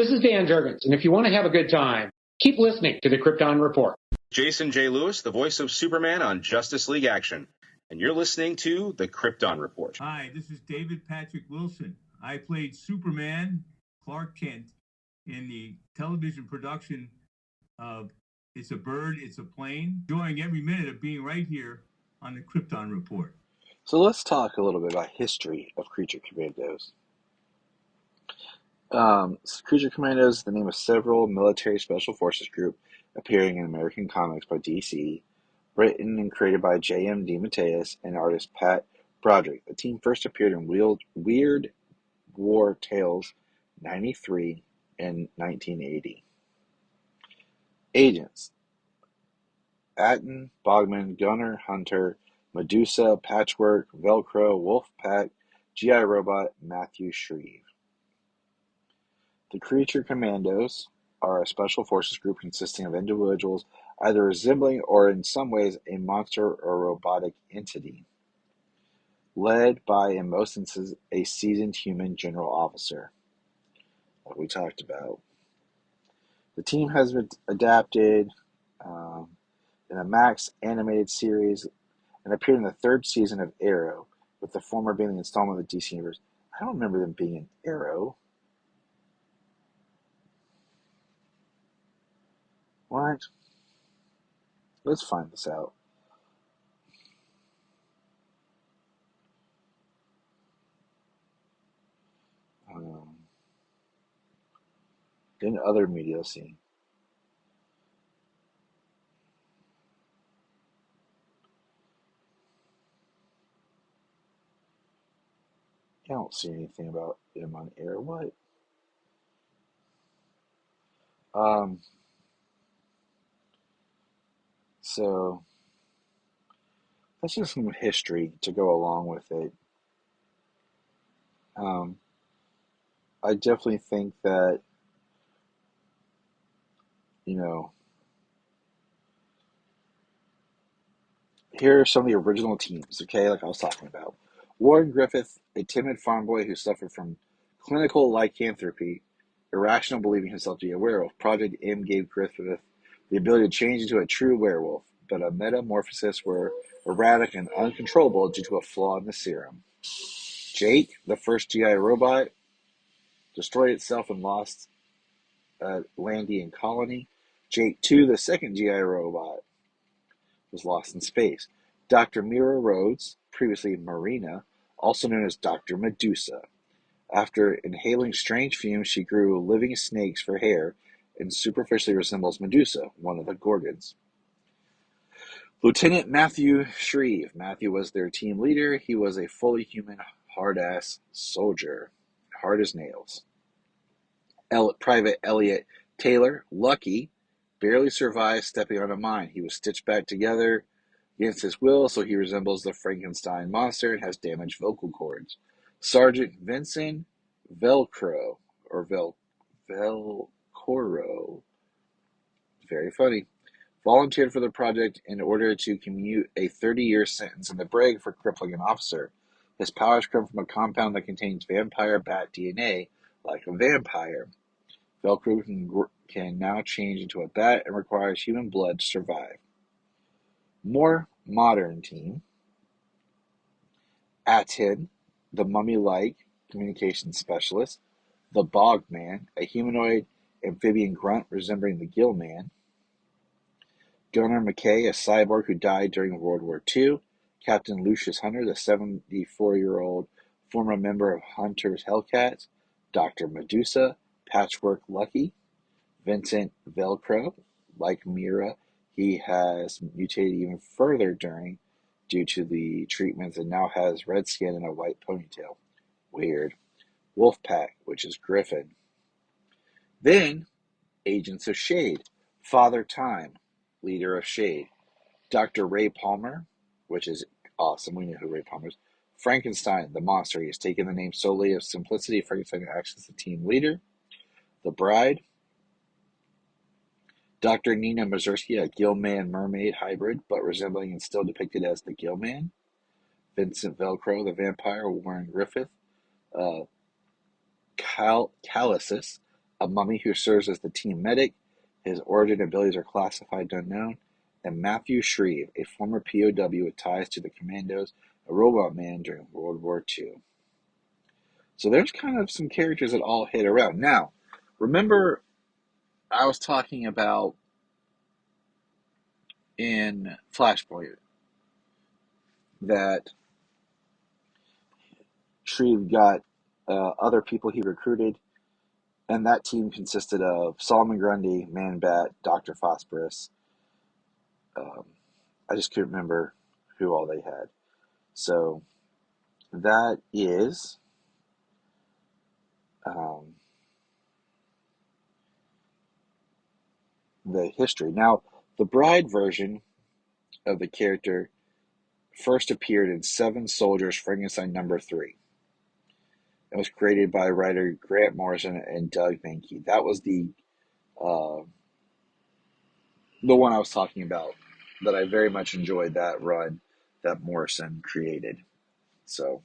This is Dan Jurgens, and if you want to have a good time, keep listening to the Krypton Report. Jason J. Lewis, the voice of Superman on Justice League Action, and you're listening to the Krypton Report. Hi, this is David Patrick Wilson. I played Superman, Clark Kent, in the television production of It's a Bird, It's a Plane, enjoying every minute of being right here on the Krypton Report. So let's talk a little bit about history of Creature Commandos. Creature Commandos is the name of several military special forces group appearing in American comics by DC, written and created by J.M. DeMatteis and artist Pat Broderick. The team first appeared in Weird War Tales 93 and 1980. Agents: Atten, Bogman, Gunner, Hunter, Medusa, Patchwork, Velcro, Wolfpack, G.I. Robot, Matthew Shreve. The Creature Commandos are a special forces group consisting of individuals either resembling or in some ways a monster or robotic entity, led by, in most instances, a seasoned human general officer, like we talked about. The team has been adapted in a Max animated series and appeared in the third season of Arrow, with the former being the installment of the DC Universe. I don't remember them being in Arrow. What? Let's find this out. In other media, let's see. I don't see anything about him on air. What? So that's just some history to go along with it. I definitely think that, here are some of the original teams, okay, like I was talking about. Warren Griffith, a timid farm boy who suffered from clinical lycanthropy, irrational believing himself to be a werewolf. Project M gave Griffith the ability to change into a true werewolf, but a metamorphosis were erratic and uncontrollable due to a flaw in the serum. Jake, the first GI robot, destroyed itself and lost Landian colony. Jake 2, the second GI robot, was lost in space. Dr. Mira Rhodes, previously Marina, also known as Dr. Medusa. After inhaling strange fumes, she grew living snakes for hair and superficially resembles Medusa, one of the Gorgons. Lieutenant Matthew Shreve. Matthew was their team leader. He was a fully human, hard-ass soldier, hard as nails. Private Elliot Taylor, Lucky, barely survived stepping on a mine. He was stitched back together against his will, so he resembles the Frankenstein monster and has damaged vocal cords. Sergeant Vincent Velcro, or Velcoro, very funny, volunteered for the project in order to commute a 30-year sentence in the brig for crippling an officer. His powers come from a compound that contains vampire bat DNA, like a vampire. Velcro can now change into a bat and requires human blood to survive. More modern team. Atten, the mummy-like communications specialist. The Bogman, a humanoid amphibian grunt resembling the Gill Man. Gunner McKay, a cyborg who died during World War II. Captain Lucius Hunter, the 74-year-old former member of Hunter's Hellcats. Dr. Medusa, Patchwork Lucky. Vincent Velcro, like Mira, he has mutated even further due to the treatments and now has red skin and a white ponytail. Weird. Wolfpack, which is Griffin. Then, Agents of S.H.A.D.E. Father Time, leader of S.H.A.D.E. Dr. Ray Palmer, which is awesome. We know who Ray Palmer is. Frankenstein, the monster. He has taken the name solely of simplicity. Frankenstein acts as the team leader. The Bride. Dr. Nina Mazursky, a Gill-Man mermaid hybrid, but resembling and still depicted as the Gill-Man. Vincent Velcro, the vampire. Warren Griffith. Callisis, a mummy who serves as the team medic. His origin and abilities are classified unknown. And Matthew Shreve, a former POW with ties to the Commandos, a robot man during World War II. So there's kind of some characters that all hit around. Now, remember I was talking about in Flashpoint that Shreve got other people he recruited, and that team consisted of Solomon Grundy, Man-Bat, Dr. Phosphorus. I just couldn't remember who all they had. So that is the history. Now, the Bride version of the character first appeared in Seven Soldiers Frankenstein #3. It was created by writer Grant Morrison and Doug Mahnke. That was the one I was talking about, that I very much enjoyed that run that Morrison created. So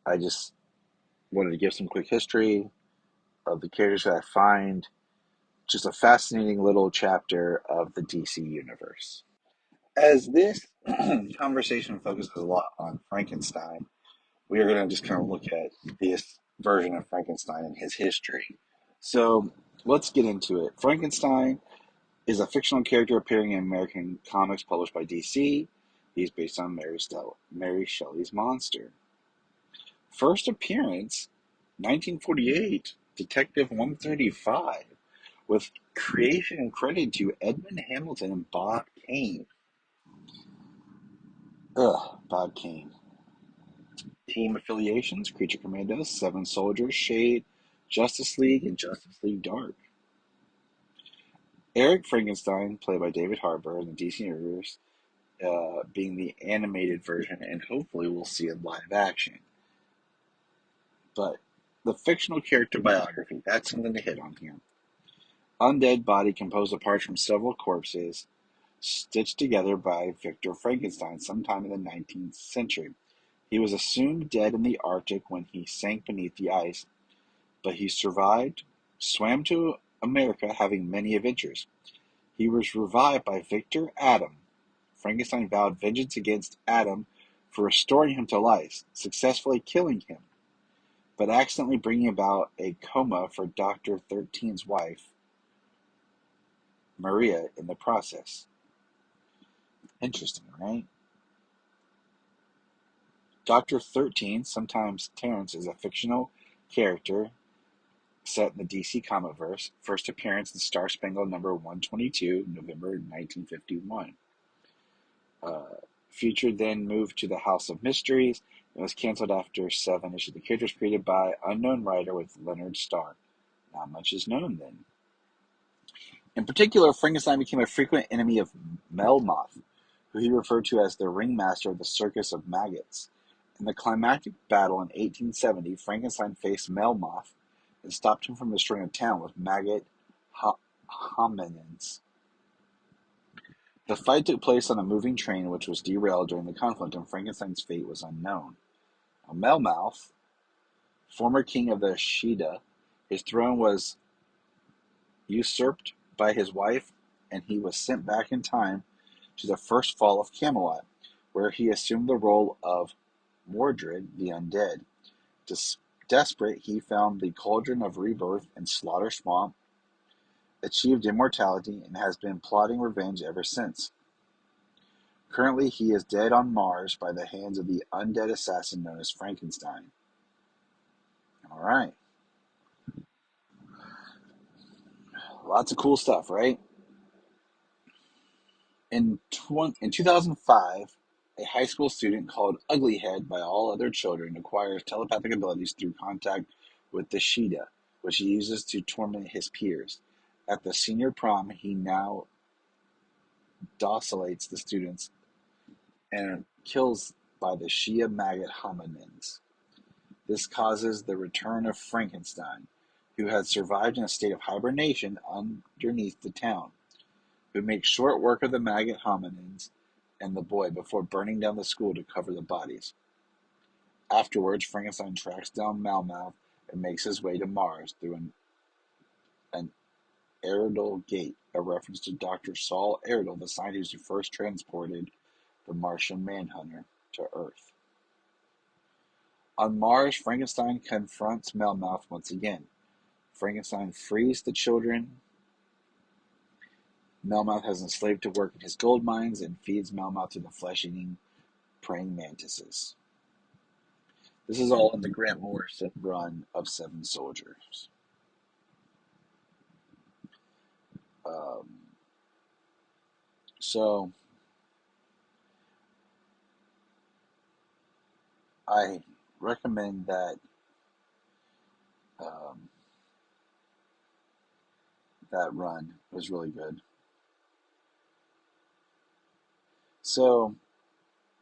I just wanted to give some quick history of the characters that I find just a fascinating little chapter of the DC universe. As this conversation focuses a lot on Frankenstein, we are going to just kind of look at this version of Frankenstein and his history. So let's get into it. Frankenstein is a fictional character appearing in American comics published by DC. He's based on Mary Shelley's monster. First appearance, 1948, Detective 135, with creation and credit to Edmund Hamilton and Bob Kane. Bob Kane. Team affiliations: Creature, Commandos, Seven Soldiers, S.H.A.D.E, Justice League, and Justice League Dark. Eric Frankenstein, played by David Harbour in the DC Universe, being the animated version, and hopefully we'll see in live action. But the fictional character biography, that's something to hit on here. Undead body composed of parts from several corpses, stitched together by Victor Frankenstein sometime in the 19th century. He was assumed dead in the Arctic when he sank beneath the ice, but he survived, swam to America, having many adventures. He was revived by Victor Adam. Frankenstein vowed vengeance against Adam for restoring him to life, successfully killing him, but accidentally bringing about a coma for Dr. 13's wife, Maria, in the process. Interesting, right? Dr. 13, sometimes Terrence, is a fictional character set in the DC Comic-Verse. First appearance in Star Spangled number 122, November 1951. Featured then moved to the House of Mysteries and was canceled after 7 issues. The character was created by unknown writer with Leonard Starr. Not much is known then. In particular, Frankenstein became a frequent enemy of Melmoth, who he referred to as the ringmaster of the Circus of Maggots. In the climactic battle in 1870, Frankenstein faced Melmoth and stopped him from destroying a town with maggot hominins. The fight took place on a moving train which was derailed during the conflict, and Frankenstein's fate was unknown. Melmoth, former king of the S.H.A.D.E, his throne was usurped by his wife, and he was sent back in time to the first fall of Camelot, where he assumed the role of Mordred the Undead. Desperate, he found the Cauldron of Rebirth in Slaughter Swamp, achieved immortality, and has been plotting revenge ever since. Currently, he is dead on Mars by the hands of the undead assassin known as Frankenstein. Alright. Lots of cool stuff, right? In 2005, a high school student called Uglyhead by all other children acquires telepathic abilities through contact with the S.H.A.D.E, which he uses to torment his peers. At the senior prom, he now docilates the students and kills by the Shia maggot hominins. This causes the return of Frankenstein, who had survived in a state of hibernation underneath the town, who makes short work of the maggot hominins and the boy before burning down the school to cover the bodies. Afterwards, Frankenstein tracks down Melmoth and makes his way to Mars through an Aridal gate, a reference to Dr. Saul Aridal, the scientist who first transported the Martian Manhunter to Earth. On Mars, Frankenstein confronts Melmoth once again. Frankenstein frees the children Melmoth has enslaved to work in his gold mines and feeds Melmoth to the flesh-eating praying mantises. This is all in the Grant Morrison run of Seven Soldiers. So I recommend that that run. It was really good. So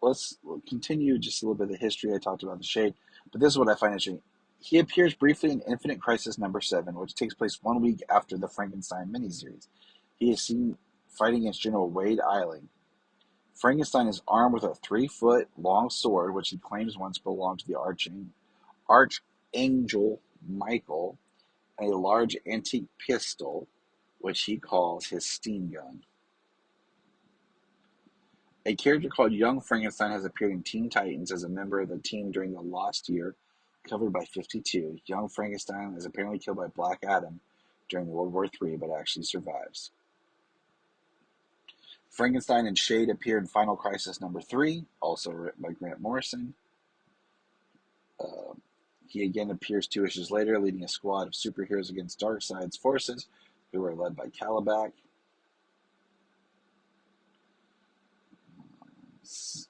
let's continue just a little bit of the history. I talked about the Shade, but this is what I find interesting. He appears briefly in Infinite Crisis number 7, which takes place 1 week after the Frankenstein miniseries. He is seen fighting against General Wade Eiling. Frankenstein is armed with a 3-foot long sword, which he claims once belonged to the Archangel Michael, and a large antique pistol, which he calls his steam gun. A character called Young Frankenstein has appeared in Teen Titans as a member of the team during the Lost Year, covered by 52. Young Frankenstein is apparently killed by Black Adam during World War III, but actually survives. Frankenstein and S.H.A.D.E appear in Final Crisis number 3, also written by Grant Morrison. He again appears 2 issues later, leading a squad of superheroes against Darkseid's forces, who are led by Calabac.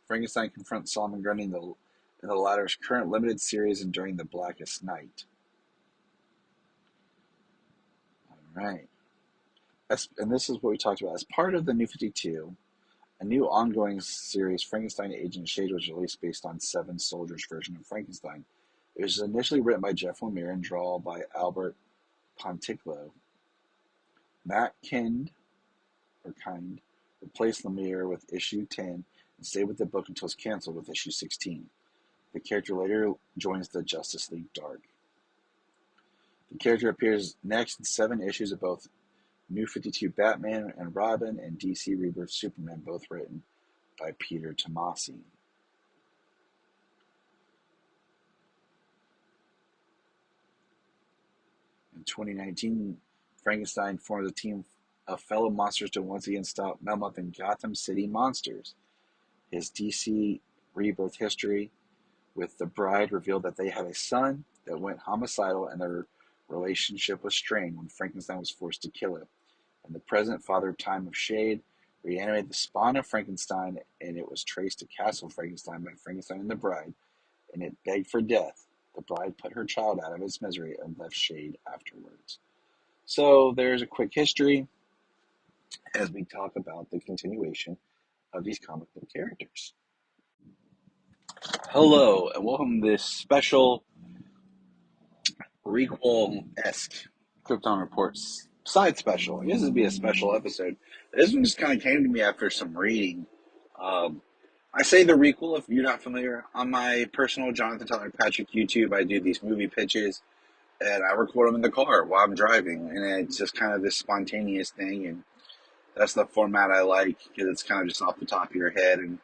Frankenstein confronts Solomon Grundy in the latter's current limited series and during The Blackest Night. All right. And this is what we talked about. As part of the New 52, a new ongoing series, Frankenstein Agent of S.H.A.D.E, was released based on Seven Soldiers' version of Frankenstein. It was initially written by Jeff Lemire and drawn by Albert Ponticlo. Matt Kind replaced Lemire with issue 10 and stayed with the book until it was canceled with issue 16. The character later joins the Justice League Dark. The character appears next in 7 issues of both New 52 Batman and Robin and DC Rebirth Superman, both written by Peter Tomasi. In 2019, Frankenstein formed a team of fellow monsters to once again stop Melmoth and Gotham City monsters. His DC Rebirth history with the Bride revealed that they had a son that went homicidal and their relationship was strained when Frankenstein was forced to kill him. And the present Father Time of S.H.A.D.E reanimated the spawn of Frankenstein, and it was traced to Castle Frankenstein by Frankenstein and the Bride, and it begged for death. The Bride put her child out of its misery and left S.H.A.D.E afterwards. So there's a quick history as we talk about the continuation of these comic book characters. Hello, and welcome to this special requel-esque Krypton Reports side special. I guess this would be a special episode. This one just kind of came to me after some reading. I say the requel if you're not familiar. On my personal Jonathan Tyler Patrick YouTube, I do these movie pitches, and I record them in the car while I'm driving, and it's just kind of this spontaneous thing, and that's the format I like, because it's kind of just off the top of your head, and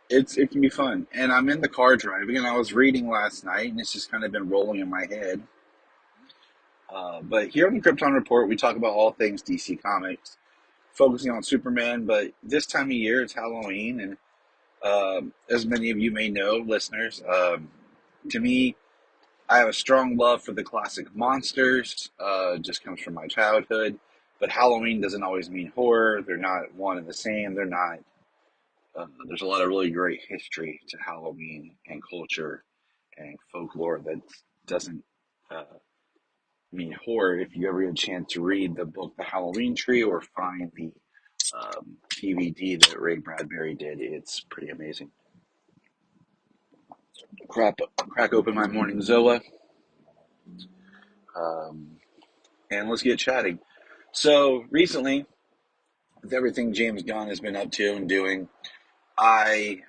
it can be fun. And I'm in the car driving, and I was reading last night, and it's just kind of been rolling in my head. But here on the Krypton Report, we talk about all things DC Comics, focusing on Superman, but this time of year, it's Halloween, and as many of you may know, listeners, to me, I have a strong love for the classic monsters, just comes from my childhood, but Halloween doesn't always mean horror. They're not one and the same. They're not. There's a lot of really great history to Halloween and culture and folklore that doesn't mean horror. If you ever get a chance to read the book The Halloween Tree or find the DVD that Ray Bradbury did, it's pretty amazing. Crack open my morning Zoa, and let's get chatting. So recently, with everything James Gunn has been up to and doing, I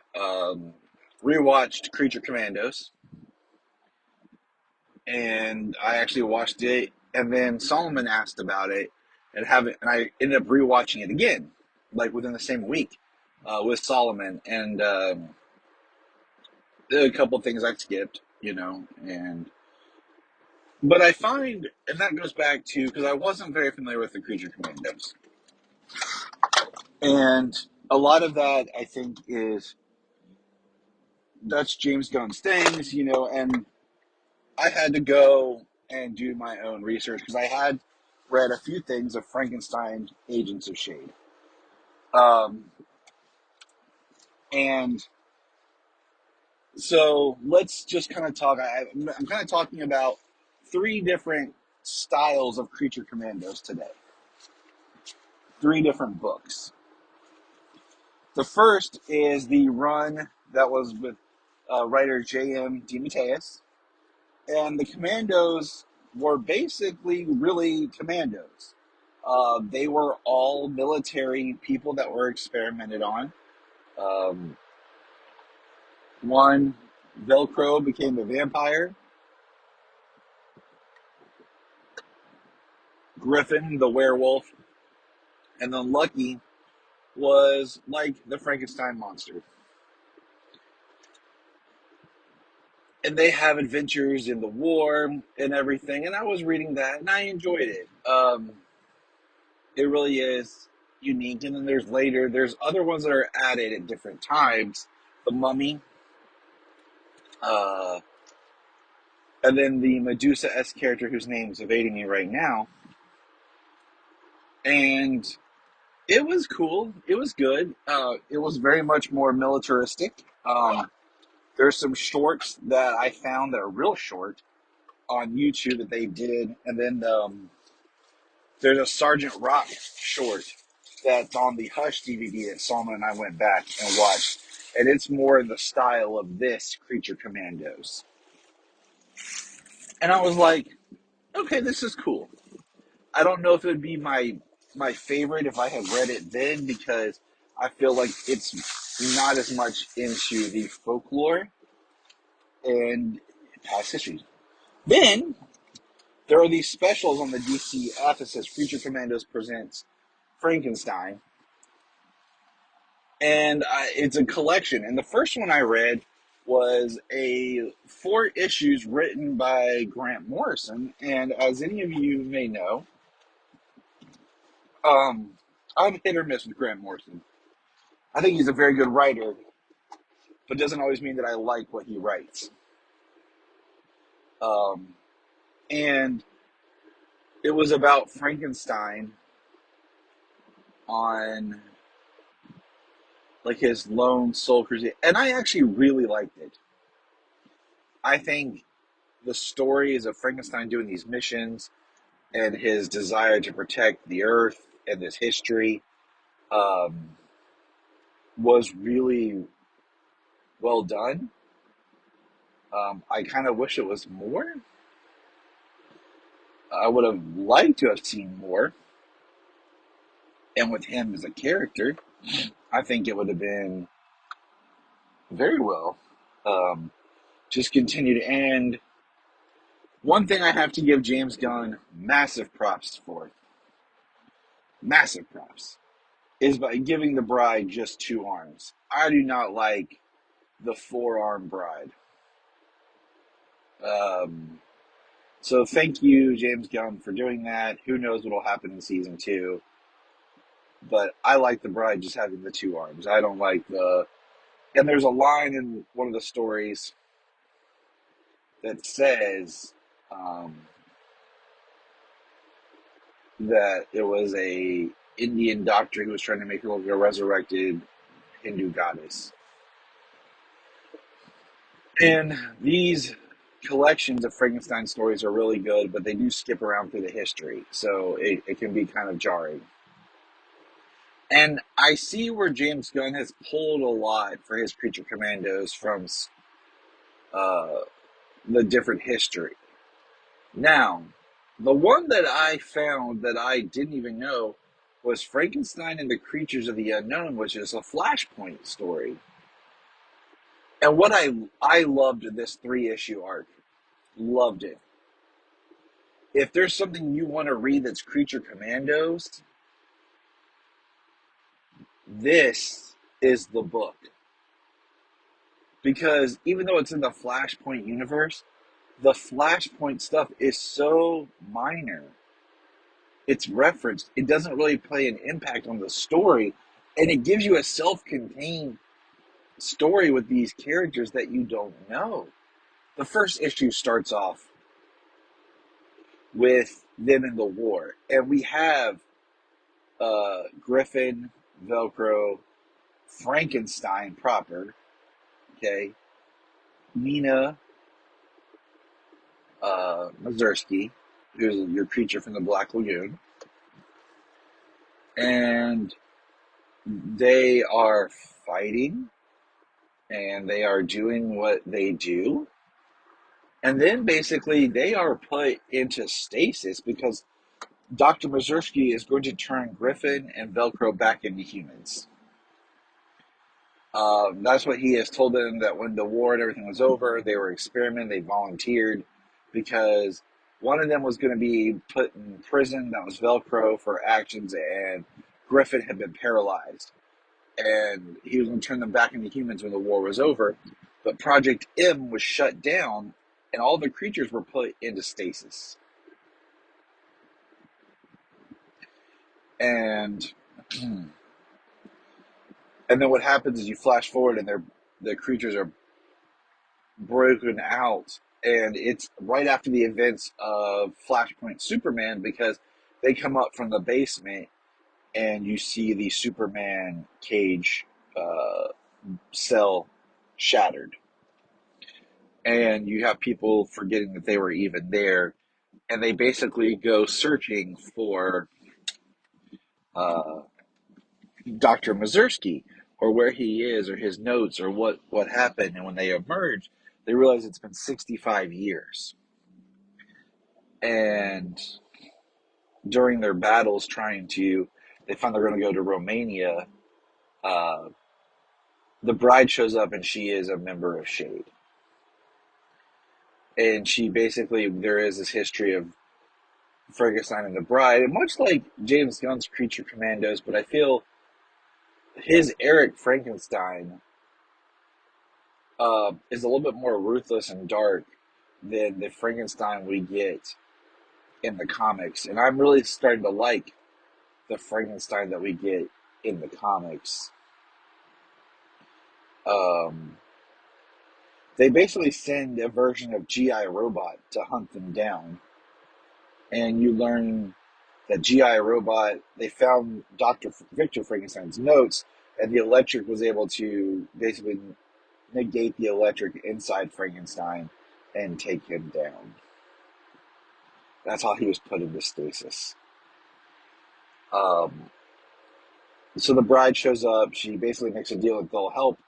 rewatched Creature Commandos, and I actually watched it, and then Solomon asked about it, and I ended up rewatching it again, like within the same week, with Solomon, and there are a couple of things I skipped, but I find, and that goes back to, because I wasn't very familiar with the Creature Commandos, and a lot of that I think that's James Gunn's things, and I had to go and do my own research because I had read a few things of Frankenstein, Agents of S.H.A.D.E. And so let's just kind of talk. I'm kind of talking about three different styles of Creature Commandos today. Three different books. The first is the run that was with writer J.M. DeMatteis. And the Commandos were basically really commandos. They were all military people that were experimented on. Um, One, Velcro became a vampire. Griffin, the werewolf. And then Lucky was like the Frankenstein monster. And they have adventures in the war and everything. And I was reading that and I enjoyed it. It really is unique. And then there's other ones that are added at different times. The Mummy, and then the Medusa S character whose name is evading me right now. And it was cool. It was good. It was very much more militaristic. There's some shorts that I found that are real short on YouTube that they did. And then there's a Sergeant Rock short that's on the Hush DVD that Salma and I went back and watched. And it's more in the style of this Creature Commandos. And I was like, okay, this is cool. I don't know if it would be my favorite if I had read it then, because I feel like it's not as much into the folklore and past history. Then there are these specials on the DCF that says Creature Commandos presents Frankenstein, and it's a collection. And the first one I read was 4 issues written by Grant Morrison, and as any of you may know, I'm hit or miss with Grant Morrison. I think he's a very good writer, but doesn't always mean that I like what he writes. And it was about Frankenstein on like his lone soul crusade, and I actually really liked it. I think the story is of Frankenstein doing these missions and his desire to protect the earth and this history was really well done. I kind of wish it was more. I would have liked to have seen more. And with him as a character, I think it would have been very well. Just continued. And one thing I have to give James Gunn massive props for, massive props, is by giving the bride just 2 arms. I do not like the 4-arm bride. So thank you, James Gunn, for doing that. Who knows what will happen in season 2. But I like the bride just having the 2 arms. I don't like and there's a line in one of the stories that says that it was a Indian doctor who was trying to make her look like a resurrected Hindu goddess. And these collections of Frankenstein stories are really good, but they do skip around through the history, so it can be kind of jarring. And I see where James Gunn has pulled a lot for his Creature Commandos from the different history. Now, the one that I found that I didn't even know was Frankenstein and the Creatures of the Unknown, which is a Flashpoint story. And what I loved in this 3-issue arc, loved it. If there's something you want to read that's Creature Commandos, this is the book. Because even though it's in the Flashpoint universe, the Flashpoint stuff is so minor. It's referenced. It doesn't really play an impact on the story. And it gives you a self-contained story with these characters that you don't know. The first issue starts off with them in the war. And we have Griffin, Velcro, Frankenstein proper, okay, Nina Mazursky, who's your creature from the Black Lagoon, and they are fighting, and they are doing what they do, and then basically they are put into stasis because Dr. Mazursky is going to turn Griffin and Velcro back into humans. That's what he has told them, that when the war and everything was over, they were experimenting, they volunteered, because one of them was going to be put in prison, that was Velcro, for actions, and Griffin had been paralyzed. And he was going to turn them back into humans when the war was over. But Project M was shut down, and all the creatures were put into stasis. And then what happens is you flash forward, and the creatures are broken out, and it's right after the events of Flashpoint Superman, because they come up from the basement and you see the Superman cage cell shattered, and you have people forgetting that they were even there, and they basically go searching for Dr. Mazursky, or where he is, or his notes, or what happened. And when they emerge, they realize it's been 65 years. And during their battles they find they're going to go to Romania, the bride shows up, and she is a member of S.H.A.D.E. And she basically, there is this history of Frankenstein and the bride, and much like James Gunn's Creature Commandos, but I feel his Eric Frankenstein is a little bit more ruthless and dark than the Frankenstein we get in the comics. And I'm really starting to like the Frankenstein that we get in the comics. They basically send a version of G.I. Robot to hunt them down. And you learn that G.I. Robot, they found Dr. Victor Frankenstein's notes, and the electric was able to basically negate the electric inside Frankenstein and take him down. That's how he was put into stasis. So the bride shows up. She basically makes a deal that they'll help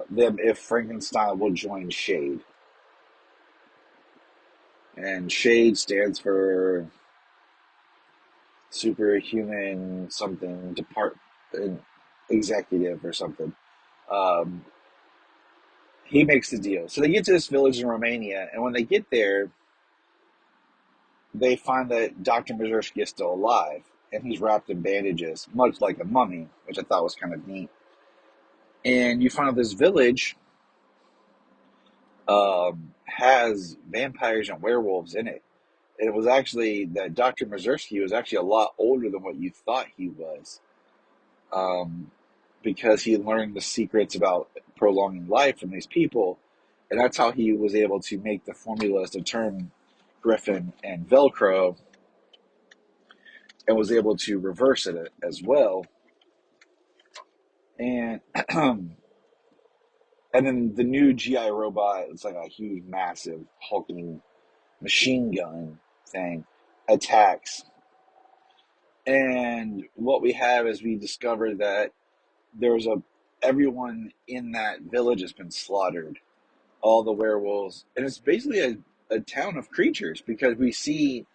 them if Frankenstein will join S.H.A.D.E. And S.H.A.D.E. stands for Superhuman something executive or something. He makes the deal. So they get to this village in Romania, and when they get there, they find that Dr. Mazursky is still alive, and he's wrapped in bandages, much like a mummy, which I thought was kind of neat. And you find out this village has vampires and werewolves in it. And it was actually that Dr. Mazursky was actually a lot older than what you thought he was, because he learned the secrets about prolonging life from these people, and that's how he was able to make the formulas to turn Griffin and Velcro, and was able to reverse it as well. And and then the new GI robot, it's like a huge, massive, hulking machine gun thing, attacks. And what we have is we discover that everyone in that village has been slaughtered. All the werewolves. And it's basically a town of creatures, because we see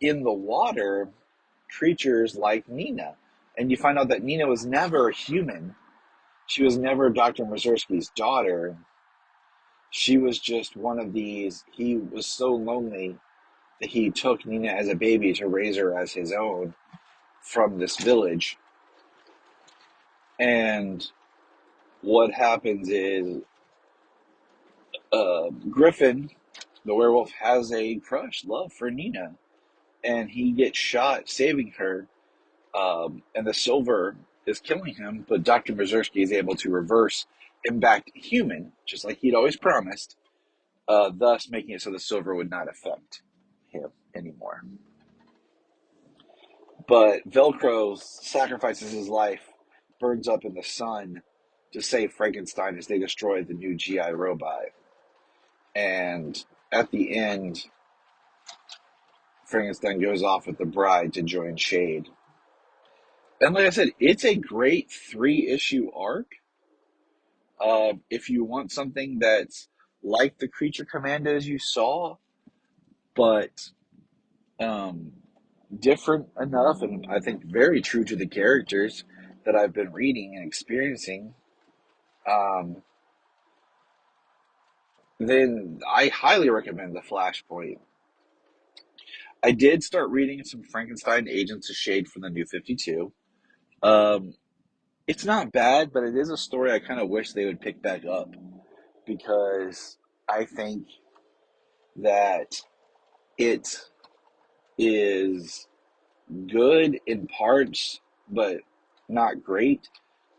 in the water creatures like Nina. And you find out that Nina was never a human. She was never Dr. Mazursky's daughter. She was just one of these. He was so lonely that he took Nina as a baby to raise her as his own from this village. And what happens is Griffin, the werewolf, has a love for Nina, and he gets shot saving her, and the silver is killing him, but Dr. Mazursky is able to reverse him back to human, just like he'd always promised, thus making it so the silver would not affect him anymore. But Velcro sacrifices his life, burns up in the sun to save Frankenstein as they destroy the new GI robot. And at the end, Frankenstein goes off with the bride to join S.H.A.D.E. And like I said, it's a great 3-issue arc. If you want something that's like the Creature Commandos you saw, but different enough, and I think very true to the characters that I've been reading and experiencing, then I highly recommend the Flashpoint. I did start reading some Frankenstein Agents of S.H.A.D.E from the New 52. It's not bad, but it is a story I kind of wish they would pick back up, because I think that it is good in parts, but not great.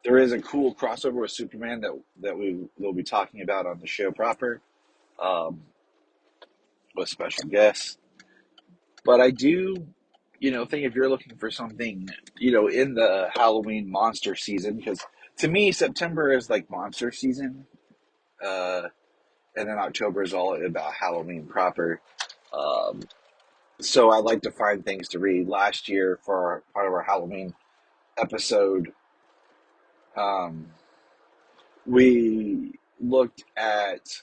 There is a cool crossover with Superman that we'll be talking about on the show proper, with special guests. But I do, think if you're looking for something, in the Halloween monster season, because to me, September is like monster season, and then October is all about Halloween proper. Um, so I like to find things to read. Last year, for part of our Halloween episode, we looked at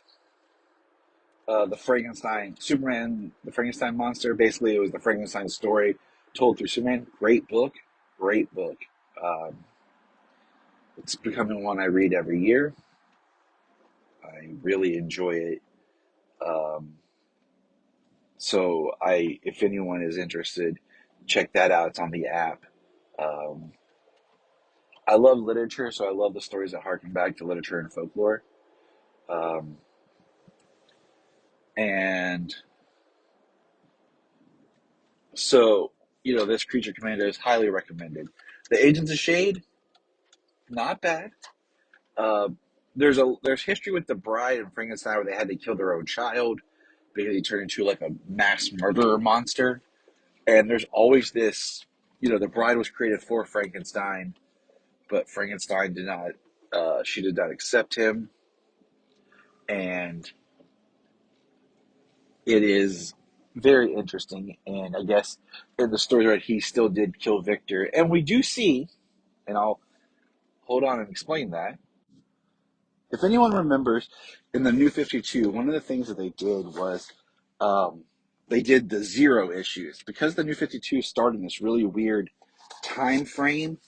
the Superman, the Frankenstein monster. Basically, it was the Frankenstein story told through Superman. Great book, great book. It's becoming one I read every year. I really enjoy it. So if anyone is interested, check that out. It's on the app. Um, I love literature, so I love the stories that harken back to literature and folklore. Um, and so, this Creature Commando is highly recommended. The Agents of S.H.A.D.E, not bad. Uh, there's history with the bride and Frankenstein where they had to kill their own child because he turned into like a mass murderer monster. And there's always this, the bride was created for Frankenstein, but Frankenstein she did not accept him. And it is very interesting. And I guess in the story, right, he still did kill Victor. And we do see, and I'll hold on and explain that. If anyone remembers, in the New 52, one of the things that they did was they did the 0 issues. Because the New 52 started in this really weird time frame,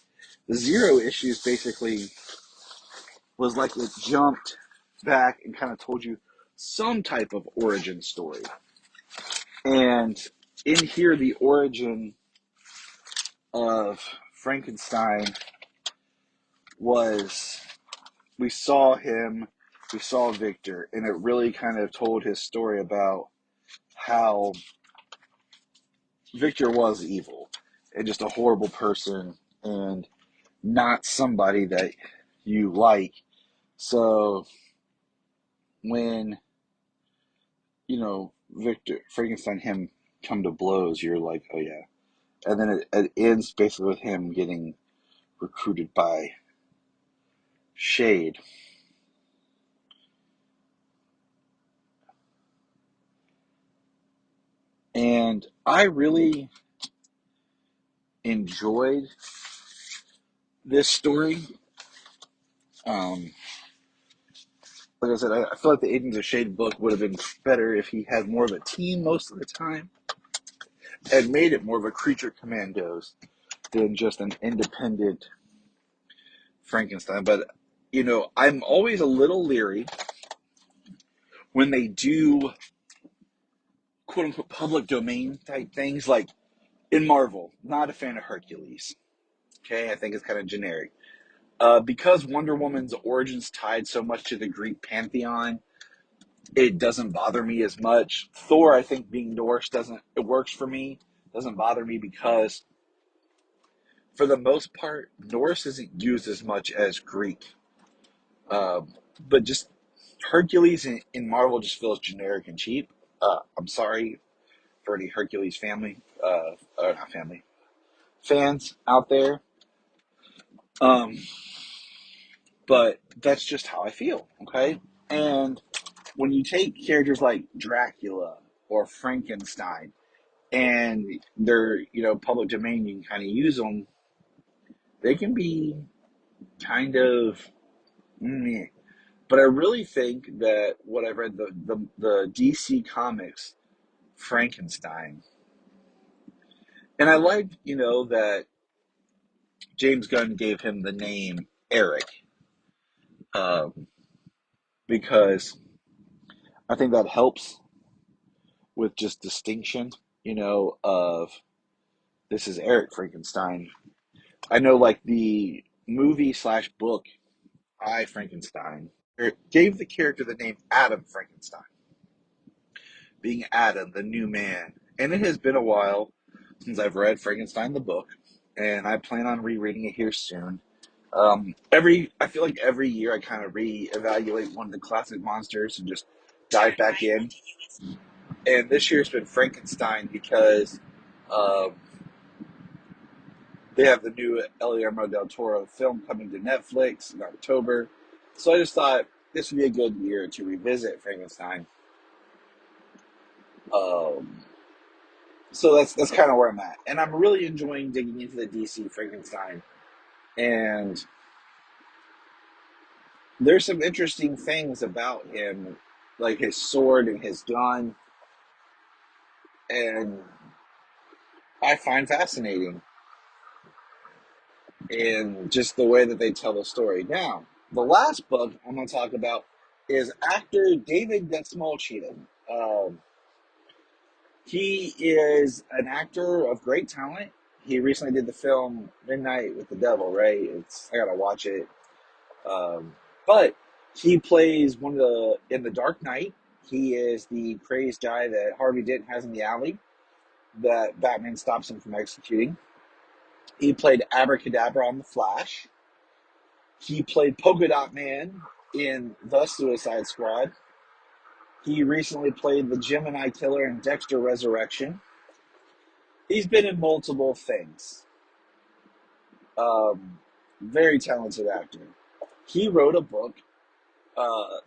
the 0 issues basically was like it jumped back and kind of told you some type of origin story. And in here, the origin of Frankenstein was, we saw Victor, and it really kind of told his story about how Victor was evil and just a horrible person and not somebody that you like. So when, Frankenstein, him come to blows, you're like, oh yeah. And then it ends basically with him getting recruited by S.H.A.D.E. And I really enjoyed this story. Like I said, I feel like the Agents of S.H.A.D.E. book would have been better if he had more of a team most of the time and made it more of a Creature Commandos than just an independent Frankenstein. But I'm always a little leery when they do quote unquote public domain type things. Like in Marvel, not a fan of Hercules. Okay, I think it's kind of generic. Because Wonder Woman's origins tied so much to the Greek pantheon, it doesn't bother me as much. Thor, I think being Norse it works for me. Doesn't bother me because for the most part, Norse isn't used as much as Greek. But just Hercules in Marvel just feels generic and cheap. I'm sorry for any Hercules or not family, fans out there. Um, but that's just how I feel, okay? And when you take characters like Dracula or Frankenstein and they're, public domain, you can kind of use them, they can be kind of meh. But I really think that what I've read, the DC Comics Frankenstein, and I like, that James Gunn gave him the name Eric, um, because I think that helps with just distinction, of this is Eric Frankenstein. I know, like the movie slash book, I Frankenstein, it gave the character the name Adam Frankenstein, being Adam, the new man. And it has been a while since I've read Frankenstein the book, and I plan on rereading it here soon. I feel like every year I kind of reevaluate one of the classic monsters and just dive back in. And this year's been Frankenstein because um, they have the new Guillermo del Toro film coming to Netflix in October. So I just thought this would be a good year to revisit Frankenstein. Um, so that's kind of where I'm at, and I'm really enjoying digging into the DC Frankenstein. And there's some interesting things about him, like his sword and his gun, and I find fascinating in just the way that they tell the story. Now, the last book I'm going to talk about is actor David Dastmalchian. Um, he is an actor of great talent. He recently did the film Midnight with the Devil, right? I gotta watch it. But he plays in the Dark Knight. He is the crazed guy that Harvey Dent has in the alley that Batman stops him from executing. He played Abracadabra on The Flash. He played Polka Dot Man in The Suicide Squad. He recently played the Gemini Killer in Dexter Resurrection. He's been in multiple things. Um, Very talented actor. He wrote a book uh,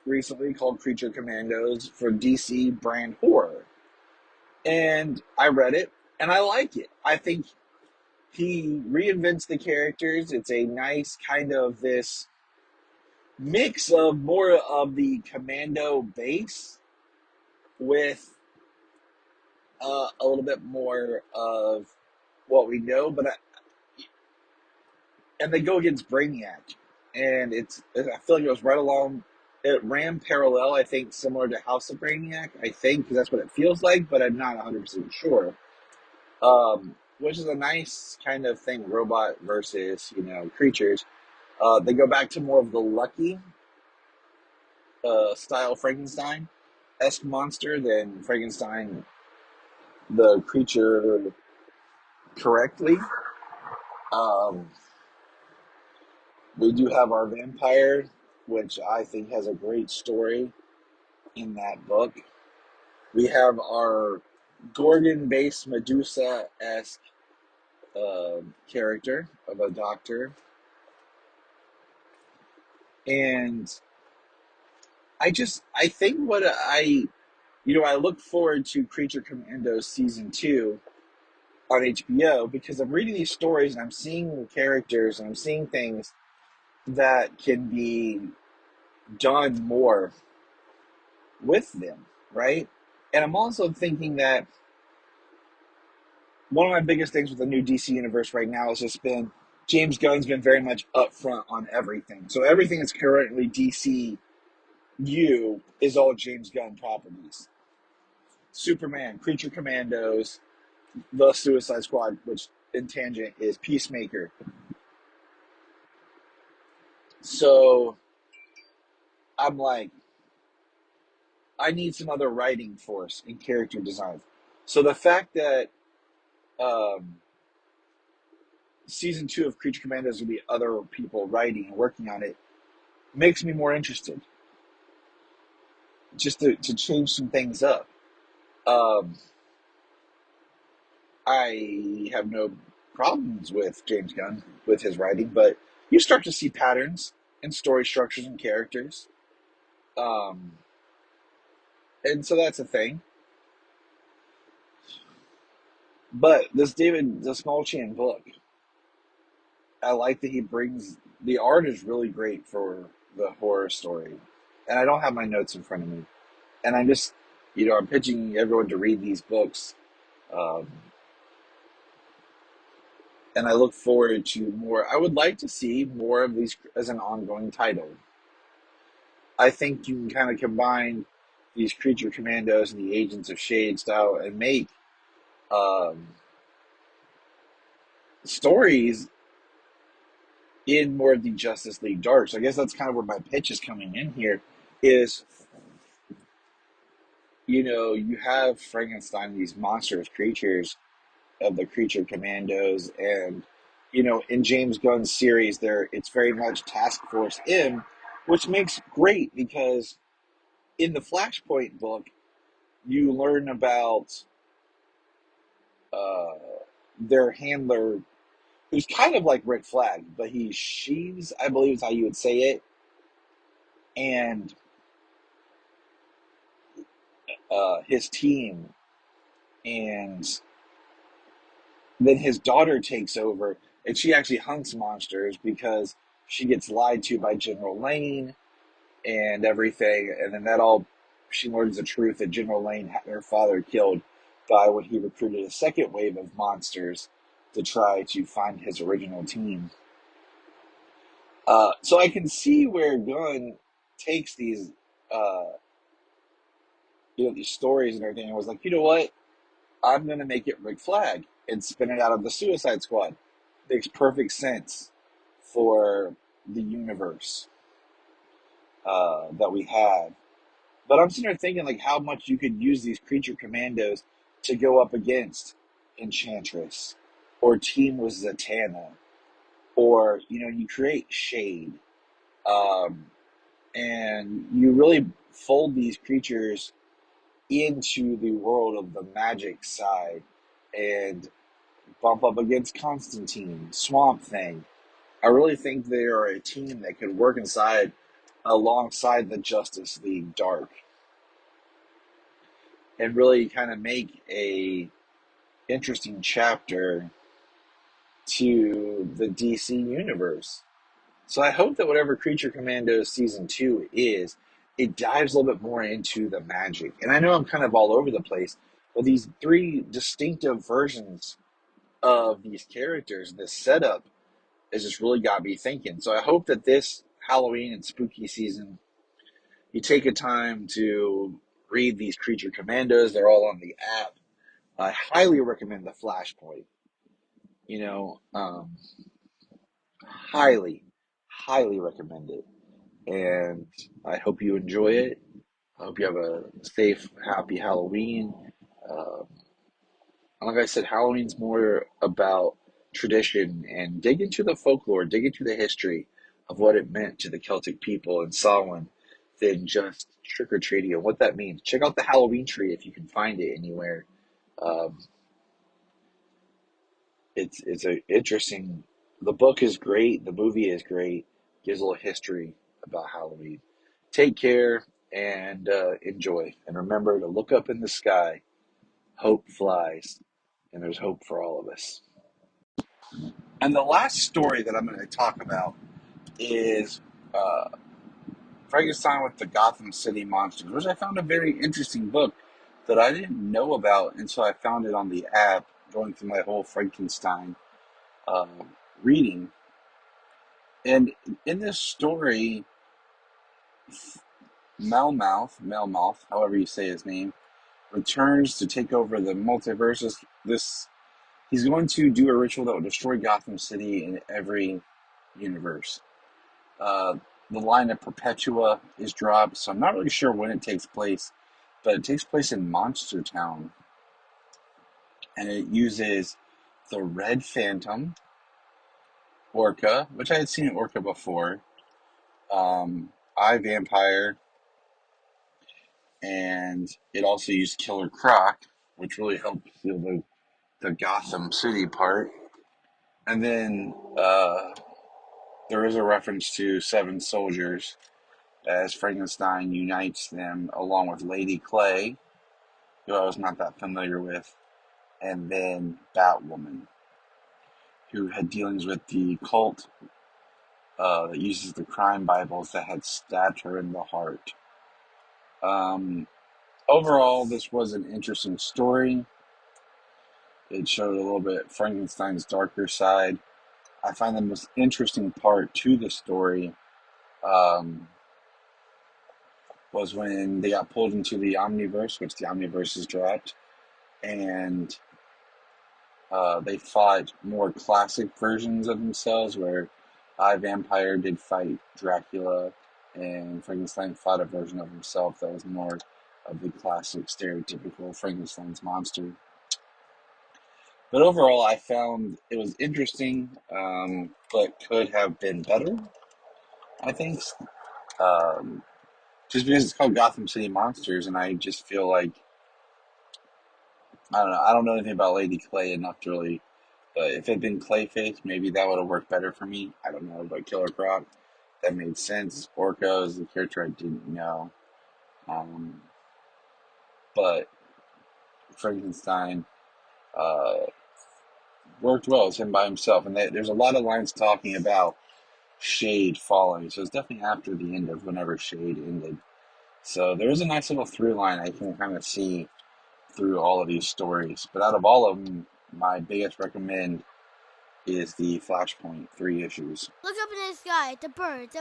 recently called Creature Commandos for DC brand horror. And I read it and I like it. I think he reinvents the characters. It's a nice kind of this mix of more of the commando base with a little bit more of what we know, and they go against Brainiac, and I feel like it was right along. It ran parallel, I think, similar to House of Brainiac. I think because that's what it feels like, but I'm not 100% sure. Which is a nice kind of thing, robot versus creatures. They go back to more of the Lucky style Frankenstein-esque monster than Frankenstein the creature correctly. Um, we do have our vampire, which I think has a great story in that book. We have our Gorgon-based Medusa-esque character of a doctor. And I think I look forward to Creature Commandos season 2 on HBO because I'm reading these stories and I'm seeing characters and I'm seeing things that can be done more with them, right? And I'm also thinking that one of my biggest things with the new DC universe right now has just been James Gunn's been very much upfront on everything. So everything that's currently DCU is all James Gunn properties. Superman, Creature, Commandos, The Suicide Squad, which in tangent is Peacemaker. So I'm like, I need some other writing force and character design. So the fact that season 2 of Creature Commandos will be other people writing and working on it makes me more interested. Just to change some things up. I have no problems with James Gunn with his writing, but you start to see patterns in story structures and characters. And so that's a thing. But this David Smallchan book, I like that he brings the art is really great for the horror story. And I don't have my notes in front of me. And I'm just, I'm pitching everyone to read these books. And I look forward to more. I would like to see more of these as an ongoing title. I think you can kind of combine these Creature Commandos and the Agents of S.H.A.D.E style and make stories in more of the Justice League Dark. So I guess that's kind of where my pitch is coming in here is, you have Frankenstein, these monstrous creatures of the Creature Commandos, and, in James Gunn's series it's very much Task Force M, which makes great because in the Flashpoint book, you learn about their handler, who's kind of like Rick Flag, but he's sheaves, I believe is how you would say it, and his team, and then his daughter takes over, and she actually hunts monsters because she gets lied to by General Lane and everything, and then she learns the truth that General Lane had her father killed by when he recruited a second wave of monsters to try to find his original team. So I can see where Gunn takes these, these stories and everything, and was like, you know what? I'm going to make it Rick Flag and spin it out of the Suicide Squad. Makes perfect sense for the universe that we have. But I'm sitting there thinking, like, how much you could use these Creature Commandos to go up against Enchantress or team with Zatanna, or, you create Shade. And you really fold these creatures into the world of the magic side and bump up against Constantine, Swamp Thing. I really think they are a team that could work alongside the Justice League Dark and really kind of make a interesting chapter to the DC universe. So I hope that whatever Creature Commandos Season 2 is, it dives a little bit more into the magic. And I know I'm kind of all over the place, but these 3 distinctive versions of these characters, this setup, has just really got me thinking. So I hope that this Halloween and spooky season, you take a time to read these Creature Commandos. They're all on the app. I highly recommend the Flashpoint. Highly, highly recommend it. And I hope you enjoy it. I hope you have a safe, happy Halloween. Like I said, Halloween's more about tradition and dig into the folklore, dig into the history of what it meant to the Celtic people in Samhain than just trick-or-treating and what that means. Check out the Halloween tree if you can find it anywhere. Um, it's a interesting. The book is great. The movie is great. Gives a little history about Halloween. Take care and enjoy. And remember to look up in the sky. Hope flies, and there's hope for all of us. And the last story that I'm going to talk about is Frankenstein with the Gotham City Monsters, which I found a very interesting book that I didn't know about until I found it on the app, going through my whole Frankenstein uh, reading. And in this story, Melmoth, however you say his name, returns to take over the multiverses. He's going to do a ritual that will destroy Gotham City in every universe. The line of Perpetua is dropped, so I'm not really sure when it takes place, but it takes place in Monster Town, and it uses the Red Phantom, Orca, which I had seen Orca before, Vampire, and it also used Killer Croc, which really helped heal the Gotham City part. And then there is a reference to Seven Soldiers as Frankenstein unites them along with Lady Clay, who I was not that familiar with, and then Batwoman, who had dealings with the cult that uses the crime Bibles that had stabbed her in the heart. Overall, this was an interesting story. It showed a little bit Frankenstein's darker side. I find the most interesting part to the story was when they got pulled into the Omniverse, which the Omniverse is dropped, and they fought more classic versions of themselves, where Vampire did fight Dracula, and Frankenstein fought a version of himself that was more of the classic, stereotypical Frankenstein's monster. But overall, I found it was interesting, but could have been better, I think. Um, just because it's called Gotham City Monsters, and I just feel like, I don't know. I don't know anything about Lady Clay enough to really. But if it had been Clayface, maybe that would have worked better for me. I don't know. But Killer Croc, that made sense. Orca is the character I didn't know. Um, but Frankenstein worked well as him by himself. And there's a lot of lines talking about S.H.A.D.E falling. So it's definitely after the end of whenever S.H.A.D.E ended. So there is a nice little through line I can kind of see through all of these stories. But out of all of them, my biggest recommend is the Flashpoint 3 issues. Look up in the sky, the birds.